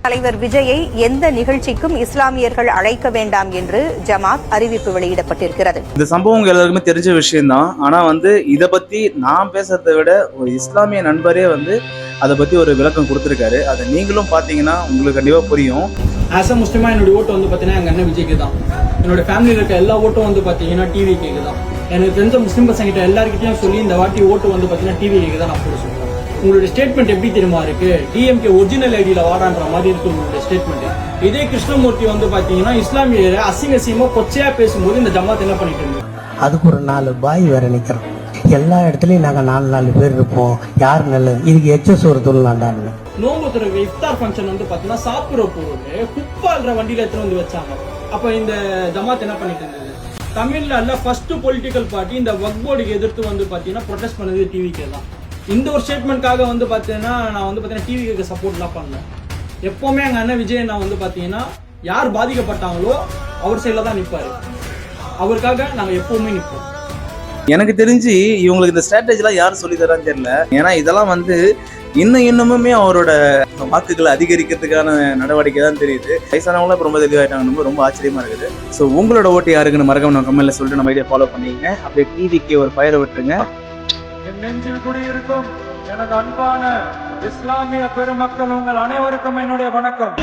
தலைவர் விஜயை எந்த நிகழ்ச்சிக்கும் இஸ்லாமியர்கள் அழைக்க வேண்டாம் என்று ஜமாத் அறிவிப்பு வெளியிடப்பட்டிருக்கிறது. இந்த சம்பவம் எல்லாருக்குமே தெரிஞ்ச விஷயம்தான். ஆனா இதை பத்தி நான் பேசுறதை விட ஒரு இஸ்லாமிய நண்பரே அதை பத்தி ஒரு விளக்கம் கொடுத்திருக்காரு. அதை நீங்களும் பாத்தீங்கன்னா உங்களுக்கு கண்டிப்பா புரியும். ஆஸ் அ முஸ்லிமா என்னுடைய ஓட்டு பாத்தீங்கன்னா எங்க அண்ணன் விஜய்க்கு தான். என்னோட ஃபேமிலியில் இருக்க எல்லா ஓட்டும் பாத்தீங்கன்னா டிவி கேக்கு தான். எனக்கு தெரிஞ்ச முஸ்லிம் பசங்கிட்ட எல்லாருக்கிட்டையும் சொல்லி இந்த வாட்டி ஓட்டு பாத்தீங்கன்னா டிவி கேக்கு தான் நான் போட சொல்றேன். உங்களுடைய ஸ்டேட்மெண்ட் எப்படி தெரியுமா இருக்கு? டிஎம்கே ஒரிஜினல் ஐடியில வாடான்ற மாதிரி இருக்கு உங்களுடைய ஸ்டேட்மெண்ட். இதே கிருஷ்ணமூர்த்தி பாத்தீங்கன்னா இஸ்லாமியரை அசிங்கமா கொச்சையா பேசும்போது இந்த ஜமாத் என்ன பண்ணிட்டு இருக்கு? அதுக்கு ஒரு 4 பாய் வேற நிக்கிறோம். எல்லா இடத்துலயும் நாங்க 4 பேர் இருப்போம். யார் நல்லது இதுக்கு எச்சஸ் ஒரு தொழிலாண்டாங்க. நோம்பு துறவு இஃப்தார் ஃபங்க்ஷன் பாத்தீங்கன்னா சாப்பிடுற பொருள் குப்பால்ற வண்டியில எடுத்துட்டு வச்சாங்க. அப்ப இந்த ஜமாத் என்ன பண்ணிட்டு இருந்தது? தமிழ்நாடுல ஃபர்ஸ்ட் பொலிட்டிக்கல் பார்ட்டி இந்த வக்ஃப் போர்டுக்கு எதிர்த்து பாத்தீங்கன்னா ப்ரொடெஸ்ட் பண்ணது டிவிகே தான். இந்த ஒரு ஸ்டேட்மெண்ட்காக பாத்தீங்கன்னா நான் பாத்தீங்கன்னா டிவிக்கு சப்போர்ட்லாம் பண்ணேன். எப்பவுமே எங்க அண்ணன் விஜய் நான் பாத்தீங்கன்னா யார் பாதிக்கப்பட்டாங்களோ அவர் சைட்ல தான் நிற்பாரு. அவருக்காக நாங்க எப்பவுமே நிற்போம். எனக்கு தெரிஞ்சு இவங்களுக்கு இந்த ஸ்ட்ராட்டஜிலாம் யாரும் சொல்லி தரான்னு தெரியல. ஏன்னா இதெல்லாம் இன்னமுமே அவரோட வாக்குகளை அதிகரிக்கிறதுக்கான நடவடிக்கை தான் தெரியுது. வயசானவங்களும் இப்போ ரொம்ப தெளிவாயிட்டாங்க. ரொம்ப ஆச்சரியமா இருக்குது. ஸோ உங்களோட ஓட்டு யாருக்குன்னு மறக்காம நம்ம கமெண்ட்ல சொல்லிட்டு நம்ம ஐடியா ஃபாலோ பண்ணிக்கங்க. அப்படியே டிவிக்கு ஒரு ஃபயரை விட்டுருங்க. என் நெஞ்சில் குடியிருக்கும் எனது அன்பான இஸ்லாமிய பெருமக்கள் உங்கள் அனைவருக்கும் என்னுடைய வணக்கம்.